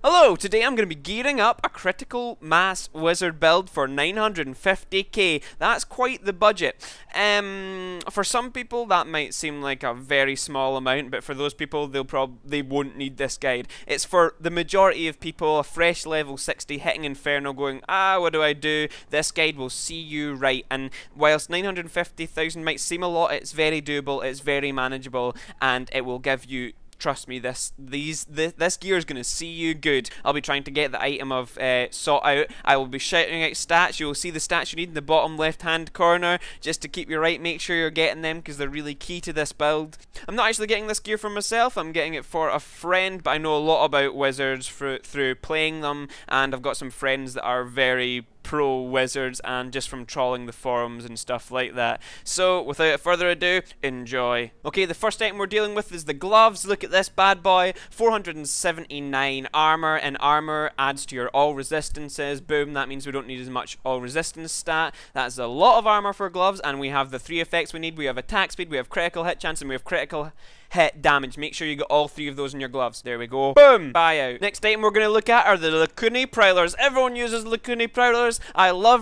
Hello, today I'm going to be gearing up a critical mass wizard build for 950k. That's quite the budget. For some people that might seem like a very small amount, but for those people they won't need this guide. It's for the majority of people, a fresh level 60 hitting inferno going, what do I do? This guide will see you right. And whilst 950,000 might seem a lot, it's very doable, it's very manageable, and it will give you, trust me, this gear is going to see you good. I'll be trying to get the item of sought out. I will be shouting out stats. You will see the stats you need in the bottom left hand corner just to keep you right. Make sure you're getting them because they're really key to this build. I'm not actually getting this gear for myself. I'm getting it for a friend, but I know a lot about wizards through playing them, and I've got some friends that are very pro wizards and just from trawling the forums and stuff like that. So without further ado, enjoy. Okay, the first item we're dealing with is the gloves. Look at this bad boy, 479 armor, and armor adds to your all resistances. Boom, that means we don't need as much all resistance stat. That's a lot of armor for gloves, and we have the 3 effects we need. We have attack speed, we have critical hit chance, and we have critical hit damage. Make sure you get all 3 of those in your gloves. There we go. Boom! Buyout. Next item we're going to look at are the Lacuni Prowlers. Everyone uses Lacuni Prowlers. I love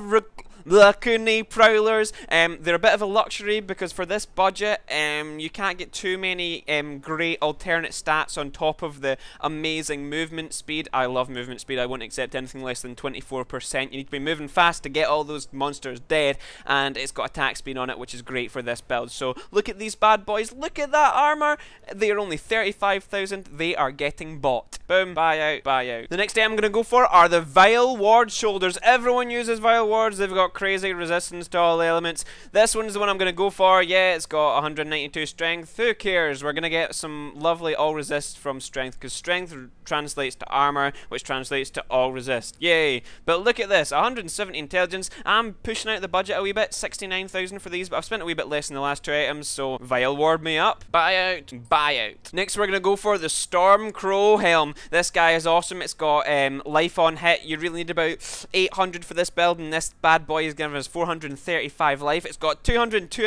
Lacuni Prowlers. They're a bit of a luxury because for this budget, you can't get too many great alternate stats on top of the amazing movement speed. I love movement speed. I won't accept anything less than 24%. You need to be moving fast to get all those monsters dead, and it's got attack speed on it, which is great for this build. So look at these bad boys. Look at that armor. They are only 35,000. They are getting bought. Boom. Buyout. Buyout. The next item I'm going to go for are the Vile Ward Shoulders. Everyone uses Vile Wards. They've got crazy resistance to all elements. This one's the one I'm going to go for. Yeah, it's got 192 strength. Who cares? We're going to get some lovely all resist from strength, because strength translates to armor, which translates to all resist. Yay. But look at this, 170 intelligence. I'm pushing out the budget a wee bit, 69,000 for these, but I've spent a wee bit less in the last 2 items, so Vile Ward me up. Buyout. Buyout. Next we're going to go for the Storm Crow Helm. This guy is awesome. It's got life on hit. You really need about 800 for this build, and this bad boy is giving us 435 life. It's got 202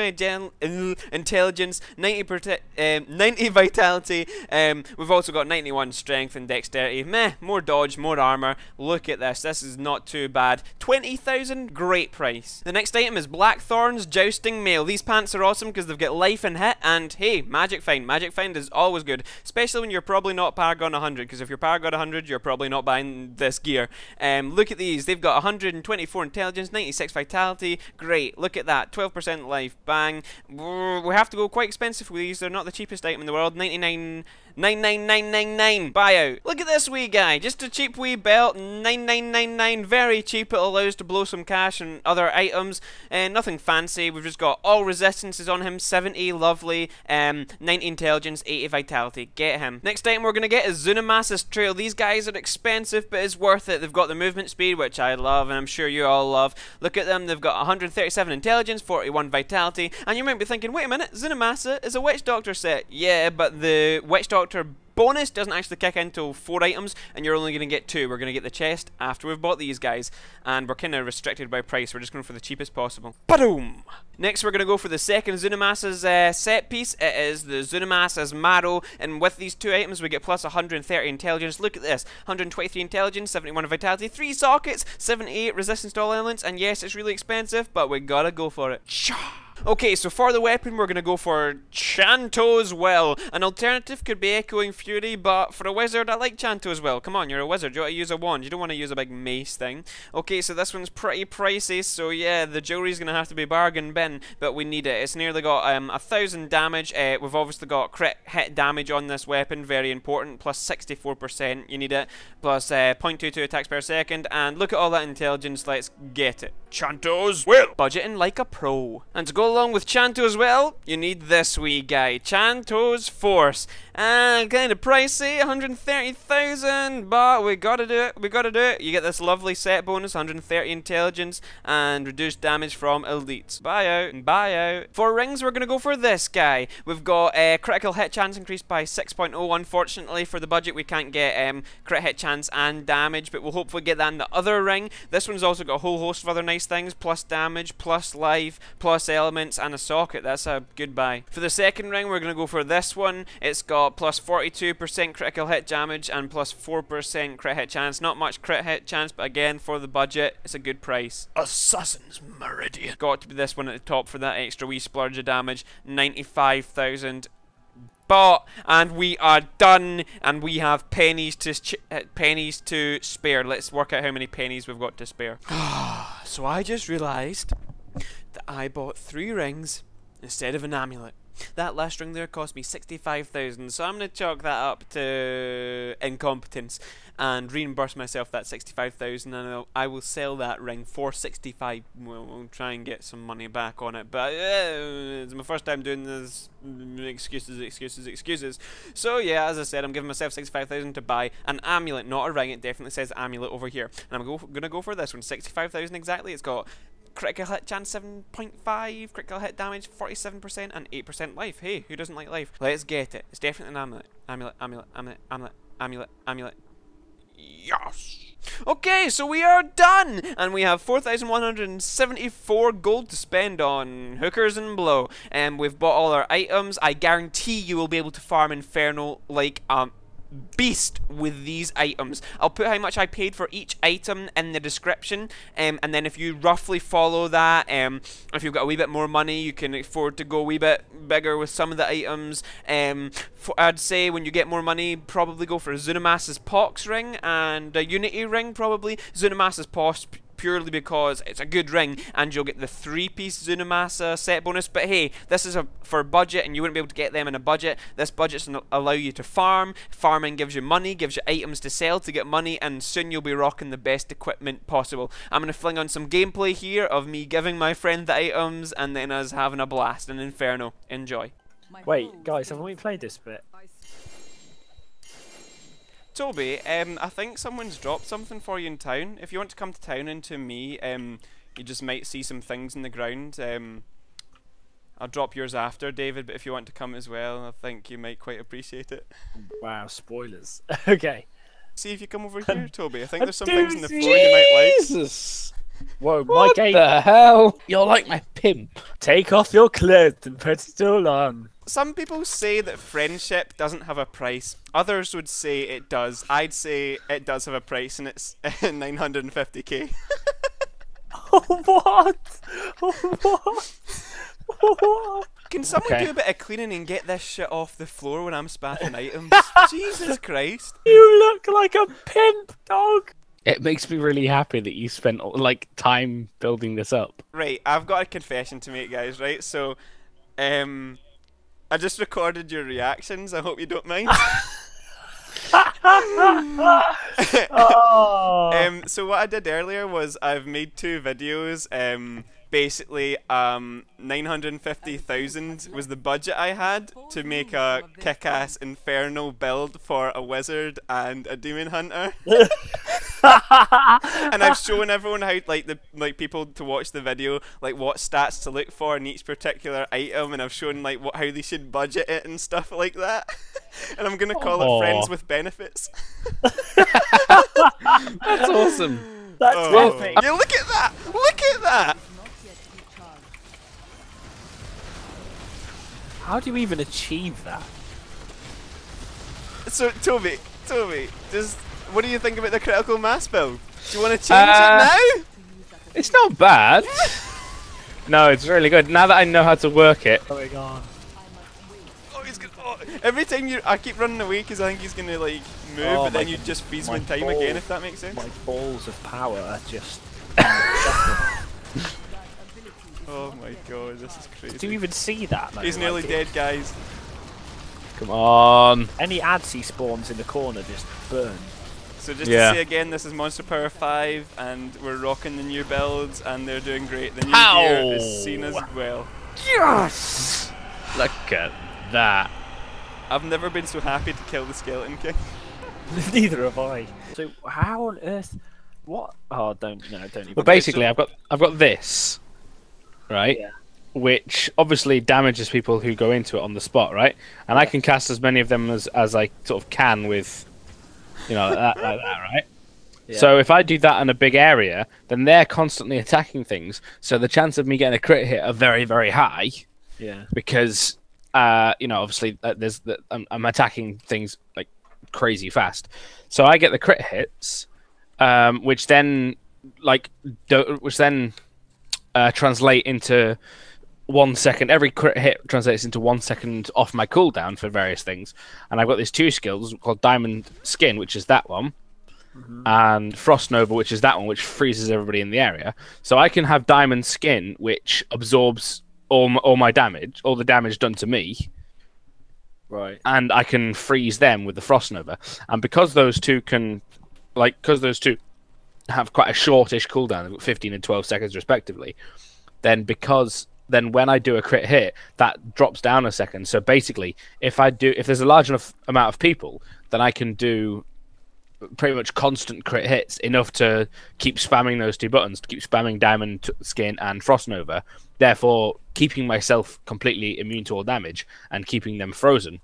intelligence, 90 vitality. We've also got 91 strength and dexterity. Meh, more dodge, more armor. Look at this. This is not too bad. 20,000, great price. The next item is Blackthorn's Jousting Mail. These pants are awesome because they've got life and hit, and hey, magic find. Magic find is always good, especially when you're probably not Paragon 100, because if you're Paragon 100, you're probably not buying this gear. Look at these. They've got 124 intelligence, 96 vitality. Great. Look at that. 12% life. Bang. We have to go quite expensive with these. They're not the cheapest item in the world. 99,999. Buyout. Look at this wee guy. Just a cheap wee belt. 9999. Very cheap. It allows to blow some cash and other items. Nothing fancy. We've just got all resistances on him. 70. Lovely. 90 intelligence. 80 vitality. Get him. Next item we're going to get is Zunamasa's Trail. These guys are expensive, but it's worth it. They've got the movement speed, which I love, and I'm sure you all love. Look at them. They've got 137 intelligence, 41 vitality, and you might be thinking, wait a minute, Zunamasa is a Witch Doctor set. Yeah, but the Witch Doctor bonus doesn't actually kick in until 4 items, and you're only going to get 2. We're going to get the chest after we've bought these guys, and we're kind of restricted by price. We're just going for the cheapest possible. Ba-doom! Next, we're going to go for the second Zunamasa's set piece. It is the Zunamasa's Marrow, and with these 2 items, we get plus 130 intelligence. Look at this, 123 intelligence, 71 vitality, 3 sockets, 78 resistance to all elements, and yes, it's really expensive, but we gotta go for it. Okay, so for the weapon, we're going to go for Chanto's Well. An alternative could be Echoing Fury, but for a wizard, I like Chanto's Well. Come on, you're a wizard. You want to use a wand. You don't want to use a big mace thing. Okay, so this one's pretty pricey, so yeah, the jewelry's going to have to be bargain bin, but we need it. It's nearly got 1,000 damage. We've obviously got crit hit damage on this weapon, very important, plus 64%. You need it, plus 0.22 attacks per second, and look at all that intelligence. Let's get it. Chanto's Well. Budgeting like a pro. And to go along with Chanto's Well, you need this wee guy, Chanto's Force. Kind of pricey, 130,000, but we gotta do it. We gotta do it. You get this lovely set bonus, 130 intelligence, and reduced damage from elites. Buyout and buyout. For rings, we're gonna go for this guy. We've got critical hit chance increased by 6.0. Unfortunately, for the budget, we can't get crit hit chance and damage, but we'll hopefully get that in the other ring. This one's also got a whole host of other nice things, plus damage, plus life, plus element. elements and a socket. That's a good buy. For the second ring, we're going to go for this one. It's got plus 42% critical hit damage and plus 4% crit hit chance. Not much crit hit chance, but again, for the budget, it's a good price. Assassin's Meridian. Got to be this one at the top for that extra wee splurge of damage. 95,000. Bought, and we are done, and we have pennies to spare. Let's work out how many pennies we've got to spare. So I just realised that I bought 3 rings instead of an amulet. That last ring there cost me 65,000, so I'm going to chalk that up to incompetence and reimburse myself that 65,000, and I will sell that ring for 65. We'll try and get some money back on it, but it's my first time doing this. Excuses. So yeah, as I said, I'm giving myself 65,000 to buy an amulet, not a ring. It definitely says amulet over here, and I'm gonna go for this one. 65,000 exactly. It's got critical hit chance 7.5, critical hit damage 47%, and 8% life. Hey, who doesn't like life? Let's get it. It's definitely an amulet. Amulet. Yes! Okay, so we are done! And we have 4,174 gold to spend on hookers and blow. And we've bought all our items. I guarantee you will be able to farm Inferno like beast with these items. I'll put how much I paid for each item in the description, and then if you roughly follow that, if you've got a wee bit more money, you can afford to go a wee bit bigger with some of the items. I'd say when you get more money, probably go for a Zunamas's Pox ring and a Unity ring, probably. Zunamas's Pox purely because it's a good ring and you'll get the 3-piece Zunamasa set bonus. But hey, this is for budget, and you wouldn't be able to get them in a budget. This budget's allow you to farm. Farming gives you money, gives you items to sell to get money, and soon you'll be rocking the best equipment possible. I'm going to fling on some gameplay here of me giving my friend the items and then us having a blast in Inferno. Enjoy. Wait, guys, haven't we played this bit? Toby, I think someone's dropped something for you in town. If you want to come to town and to me, you just might see some things in the ground. I'll drop yours after, David, but if you want to come as well, I think you might quite appreciate it. Wow, spoilers. Okay. See if you come over here, Toby. I think there's some things in the floor you might like. Jesus! Whoa, What my game. the hell? You're like my pimp. Take off your clothes and put it all on. Some people say that friendship doesn't have a price. Others would say it does. I'd say it does have a price, and it's 950k. What? What? Can someone Okay. do a bit of cleaning and get this shit off the floor when I'm spaffing items? Jesus Christ. You look like a pimp, dog. It makes me really happy that you spent like time building this up. Right, I've got a confession to make, guys, right? So, I just recorded your reactions. I hope you don't mind. Oh. So what I did earlier was I've made 2 videos. Basically, 950,000 was the budget I had to make a kick-ass Inferno build for a wizard and a demon hunter. And I've shown everyone how people to watch the video, like what stats to look for in each particular item, and I've shown like how they should budget it and stuff like that. And I'm gonna call it friends with benefits. That's awesome. That's epic. Yeah, look at that! Look at that! How do you even achieve that? So Toby, what do you think about the critical mass build? Do you want to change it now? It's not bad. No, it's really good. Now that I know how to work it. Going on. Oh, he's gonna, every time I keep running away because I think he's gonna like move, but then you just freeze him in time again, if that makes sense. My balls of power are just. Oh my god, this is crazy. Do you even see that? Though? He's nearly dead, guys. Come on. Any ads he spawns in the corner just burn. So just to say again, this is Monster Power 5, and we're rocking the new builds, and they're doing great. The new gear is seen as well. Yes! Look at that. I've never been so happy to kill the Skeleton King. Neither have I. So how on earth? What? Oh, don't even. Well, basically, I've got this, right? Yeah. Which obviously damages people who go into it on the spot, right? And I can cast as many of them as I sort of can with, like that, right? Yeah. So if I do that in a big area, then they're constantly attacking things. So the chance of me getting a crit hit are very, very high. Yeah. Because, obviously I'm attacking things like crazy fast. So I get the crit hits, which then translate into 1 second. Every crit hit translates into 1 second off my cooldown for various things. And I've got these 2 skills called Diamond Skin, which is that one, and Frost Nova, which is that one, which freezes everybody in the area. So I can have Diamond Skin, which absorbs all my damage, all the damage done to me. Right. And I can freeze them with the Frost Nova. And because those two have quite a shortish cooldown, 15 and 12 seconds respectively, then when I do a crit hit, that drops down a second. So basically, if there's a large enough amount of people, then I can do pretty much constant crit hits, enough to keep spamming those 2 buttons, to keep spamming Diamond Skin and Frost Nova, therefore keeping myself completely immune to all damage and keeping them frozen.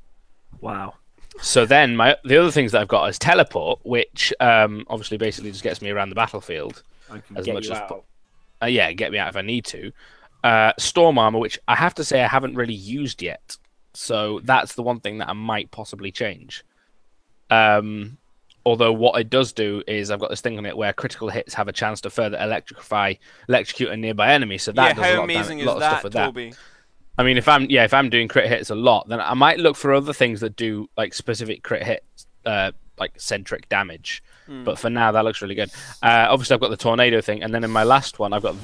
Wow. So then the other things that I've got is Teleport, which obviously basically just gets me around the battlefield as much as get me out if I need to. Storm Armor, which I have to say I haven't really used yet, so that's the one thing that I might possibly change. Although what it does do is I've got this thing on it where critical hits have a chance to further electrocute a nearby enemy. So that does how amazing is that, Toby? I mean, if I'm doing crit hits a lot, then I might look for other things that do like specific crit hits, like centric damage. But for now, that looks really good. Obviously, I've got the tornado thing, and then in my last one, I've got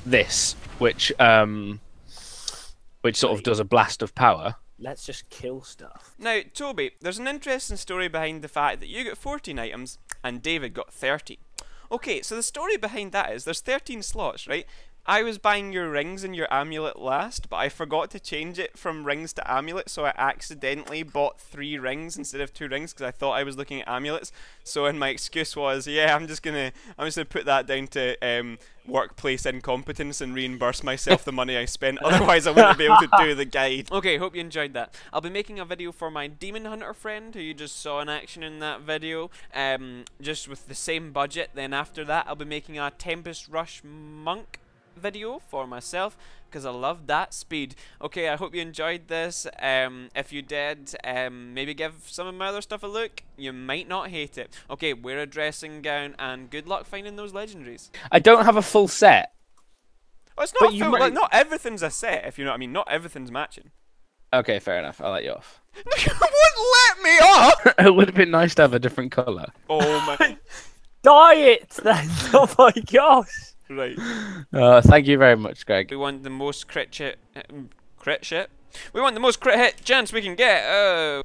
this, which sort of does a blast of power. Let's just kill stuff. Now, Toby, there's an interesting story behind the fact that you got 14 items and David got 30. Okay, so the story behind that is there's 13 slots, right? I was buying your rings and your amulet last, but I forgot to change it from rings to amulet, so I accidentally bought 3 rings instead of 2 rings because I thought I was looking at amulets. So and my excuse was, yeah, I'm just gonna put that down to workplace incompetence and reimburse myself the money I spent. Otherwise, I wouldn't be able to do the guide. Okay, hope you enjoyed that. I'll be making a video for my demon hunter friend who you just saw in action in that video, just with the same budget. Then after that, I'll be making a Tempest Rush monk video for myself because I love that speed. Okay, I hope you enjoyed this. If you did, maybe give some of my other stuff a look. You might not hate it. Okay, wear a dressing gown and good luck finding those legendaries. I don't have a full set. Well, it's not full, like, not everything's a set, if you know what I mean. Not everything's matching. Okay, fair enough. I'll let you off. You wouldn't let me off! It would have been nice to have a different colour. Oh my... Dye it then! Oh my gosh! Right. Thank you very much, Greg. We want the most crit shit. We want the most crit hit chance we can get. Oh.